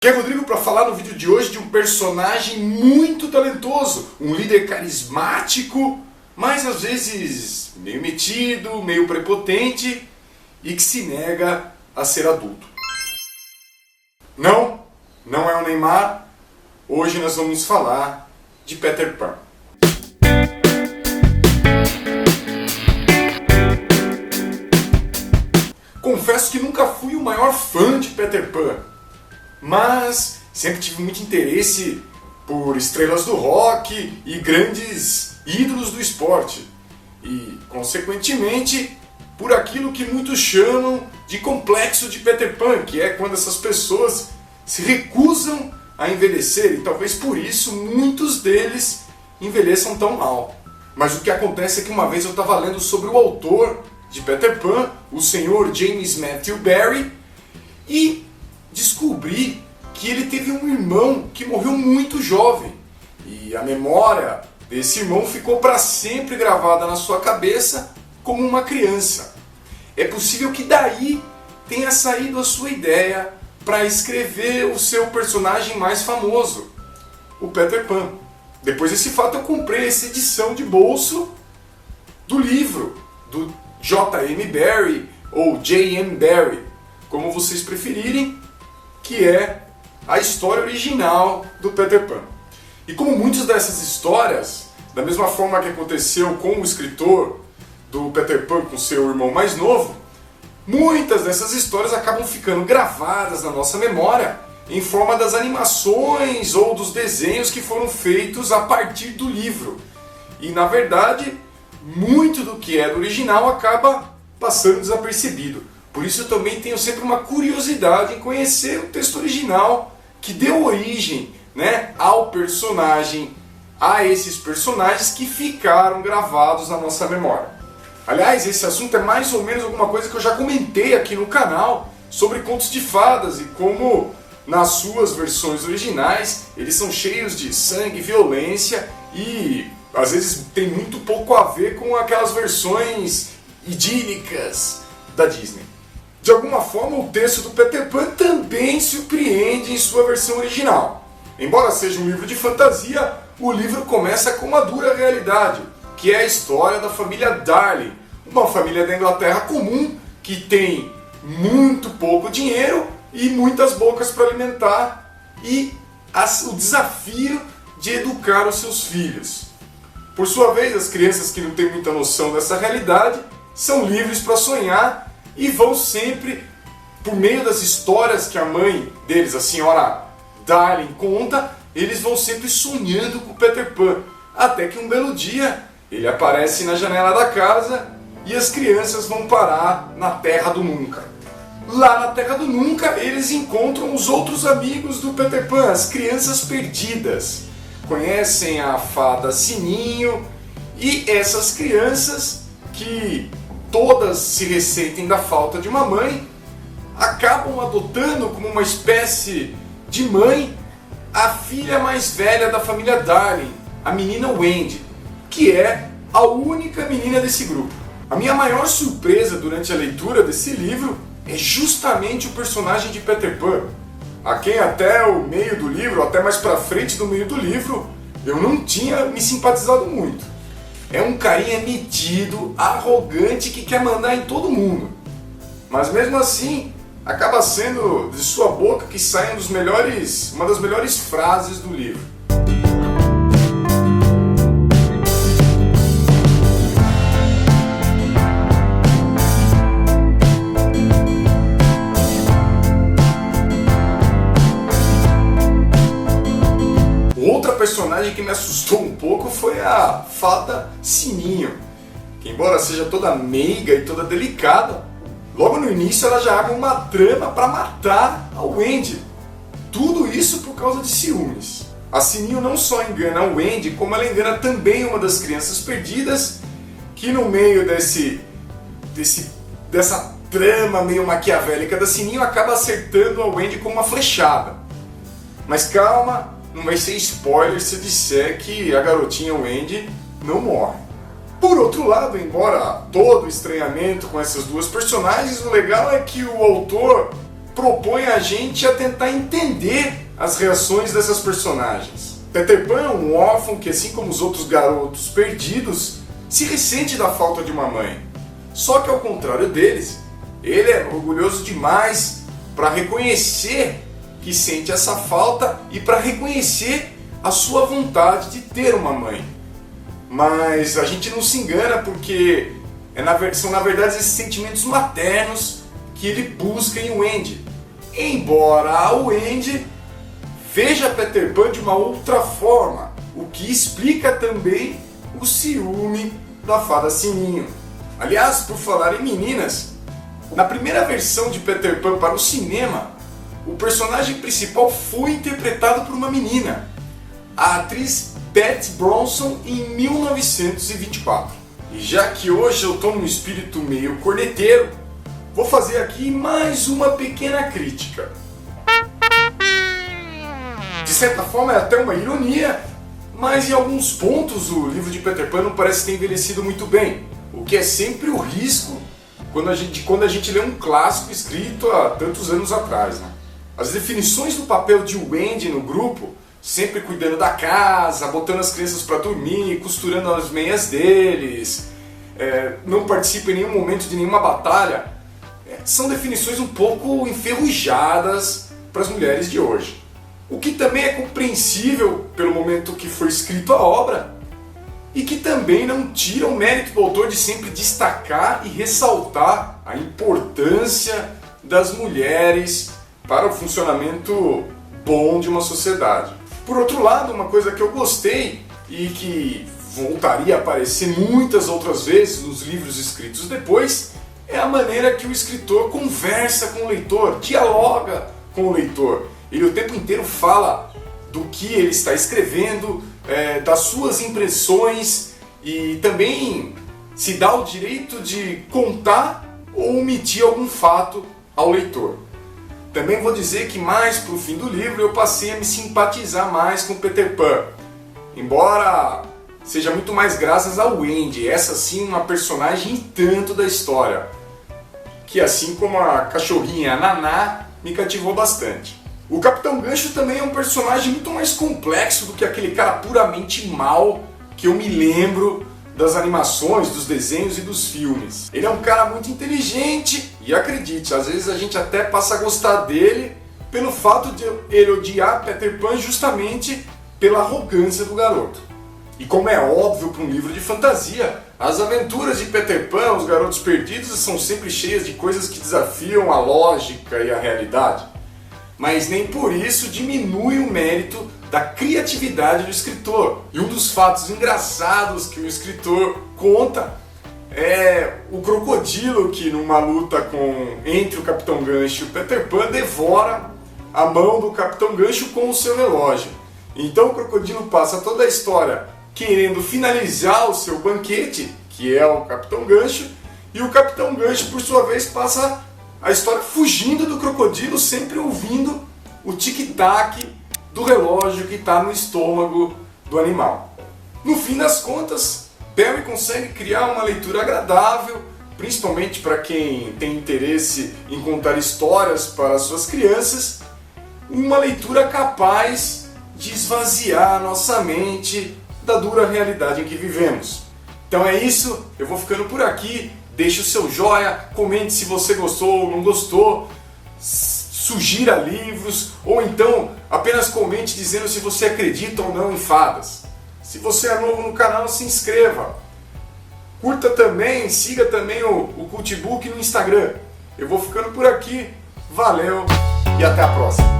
Aqui é Rodrigo para falar no vídeo de hoje de um personagem muito talentoso, um líder carismático, mas às vezes meio metido, meio prepotente e que se nega a ser adulto. Não é o Neymar. Hoje nós vamos falar de Peter Pan. Confesso que nunca fui o maior fã de Peter Pan, mas sempre tive muito interesse por estrelas do rock e grandes ídolos do esporte. E, consequentemente, por aquilo que muitos chamam de complexo de Peter Pan, que é quando essas pessoas se recusam a envelhecer, e talvez por isso muitos deles envelheçam tão mal. Mas o que acontece é que uma vez eu estava lendo sobre o autor de Peter Pan, o senhor James Matthew Barrie, e descobri que ele teve um irmão que morreu muito jovem. E a memória desse irmão ficou para sempre gravada na sua cabeça como uma criança. É possível que daí tenha saído a sua ideia para escrever o seu personagem mais famoso, o Peter Pan. Depois desse fato eu comprei essa edição de bolso do livro do J.M. Barrie ou J.M. Barrie, como vocês preferirem, que é a história original do Peter Pan. E como muitas dessas histórias, da mesma forma que aconteceu com o escritor do Peter Pan com seu irmão mais novo, muitas dessas histórias acabam ficando gravadas na nossa memória em forma das animações ou dos desenhos que foram feitos a partir do livro. E na verdade, muito do que é do original acaba passando desapercebido. Por isso eu também tenho sempre uma curiosidade em conhecer o texto original que deu origem, ao personagem, a esses personagens que ficaram gravados na nossa memória. Aliás, esse assunto é mais ou menos alguma coisa que eu já comentei aqui no canal sobre contos de fadas e como nas suas versões originais eles são cheios de sangue, violência e às vezes tem muito pouco a ver com aquelas versões idílicas da Disney. De alguma forma, o texto do Peter Pan também surpreende em sua versão original. Embora seja um livro de fantasia, o livro começa com uma dura realidade, que é a história da família Darling, uma família da Inglaterra comum que tem muito pouco dinheiro e muitas bocas para alimentar e o desafio de educar os seus filhos. Por sua vez, as crianças que não têm muita noção dessa realidade são livres para sonhar e vão sempre, por meio das histórias que a mãe deles, a senhora Darling, conta, eles vão sempre sonhando com Peter Pan, até que um belo dia ele aparece na janela da casa e as crianças vão parar na Terra do Nunca. Lá na Terra do Nunca eles encontram os outros amigos do Peter Pan, as crianças perdidas. Conhecem a fada Sininho e essas crianças que todas se ressentem da falta de uma mãe, acabam adotando como uma espécie de mãe a filha mais velha da família Darling, a menina Wendy, que é a única menina desse grupo. A minha maior surpresa durante a leitura desse livro é justamente o personagem de Peter Pan, a quem até o meio do livro, até mais pra frente do meio do livro, eu não tinha me simpatizado muito. É um carinha metido, arrogante, que quer mandar em todo mundo. Mas mesmo assim, acaba sendo de sua boca que saem uma das melhores frases do livro. Outra personagem que me assustou um pouco foi a fada Sininho, que embora seja toda meiga e toda delicada, logo no início ela já arma uma trama para matar a Wendy. Tudo isso por causa de ciúmes. A Sininho não só engana a Wendy, como ela engana também uma das crianças perdidas, que no meio dessa trama meio maquiavélica da Sininho acaba acertando a Wendy com uma flechada. Mas calma, não vai ser spoiler se eu disser que a garotinha Wendy não morre. Por outro lado, embora todo o estranhamento com essas duas personagens, o legal é que o autor propõe a gente a tentar entender as reações dessas personagens. Peter Pan é um órfão que, assim como os outros garotos perdidos, se ressente da falta de uma mãe. Só que, ao contrário deles, ele é orgulhoso demais para reconhecer que sente essa falta e para reconhecer a sua vontade de ter uma mãe. Mas a gente não se engana, porque são na verdade esses sentimentos maternos que ele busca em Wendy. Embora o Wendy veja Peter Pan de uma outra forma, o que explica também o ciúme da Fada Sininho. Aliás, por falar em meninas, na primeira versão de Peter Pan para o cinema, o personagem principal foi interpretado por uma menina, a atriz Beth Bronson, em 1924. E já que hoje eu estou num espírito meio corneteiro, vou fazer aqui mais uma pequena crítica. De certa forma é até uma ironia, mas em alguns pontos o livro de Peter Pan não parece ter envelhecido muito bem, o que é sempre o risco quando a gente lê um clássico escrito há tantos anos atrás, né? As definições do papel de Wendy no grupo, sempre cuidando da casa, botando as crianças para dormir, costurando as meias deles, não participa em nenhum momento de nenhuma batalha, são definições um pouco enferrujadas para as mulheres de hoje. O que também é compreensível pelo momento que foi escrita a obra, e que também não tira o mérito do autor de sempre destacar e ressaltar a importância das mulheres para o funcionamento bom de uma sociedade. Por outro lado, uma coisa que eu gostei e que voltaria a aparecer muitas outras vezes nos livros escritos depois é a maneira que o escritor conversa com o leitor, dialoga com o leitor. Ele o tempo inteiro fala do que ele está escrevendo, das suas impressões, e também se dá o direito de contar ou omitir algum fato ao leitor. Também vou dizer que mais para o fim do livro eu passei a me simpatizar mais com Peter Pan, embora seja muito mais graças a Wendy, essa sim uma personagem e tanto da história, que assim como a cachorrinha Naná me cativou bastante. O Capitão Gancho também é um personagem muito mais complexo do que aquele cara puramente mau que eu me lembro das animações, dos desenhos e dos filmes. Ele é um cara muito inteligente e, acredite, às vezes a gente até passa a gostar dele pelo fato de ele odiar Peter Pan justamente pela arrogância do garoto. E como é óbvio para um livro de fantasia, as aventuras de Peter Pan, os garotos perdidos, são sempre cheias de coisas que desafiam a lógica e a realidade. Mas nem por isso diminui o mérito da criatividade do escritor. E um dos fatos engraçados que o escritor conta é o crocodilo que, numa luta entre o Capitão Gancho e o Peter Pan, devora a mão do Capitão Gancho com o seu relógio. Então o crocodilo passa toda a história querendo finalizar o seu banquete, que é o Capitão Gancho, e o Capitão Gancho, por sua vez, passa a história fugindo do crocodilo, sempre ouvindo o tic-tac do relógio que está no estômago do animal. No fim das contas, Perry consegue criar uma leitura agradável, principalmente para quem tem interesse em contar histórias para suas crianças, uma leitura capaz de esvaziar a nossa mente da dura realidade em que vivemos. Então é isso, eu vou ficando por aqui. Deixe o seu joia, comente se você gostou ou não gostou, sugira livros, ou então apenas comente dizendo se você acredita ou não em fadas. Se você é novo no canal, se inscreva. Curta também, siga também o Cultbook no Instagram. Eu vou ficando por aqui, valeu e até a próxima.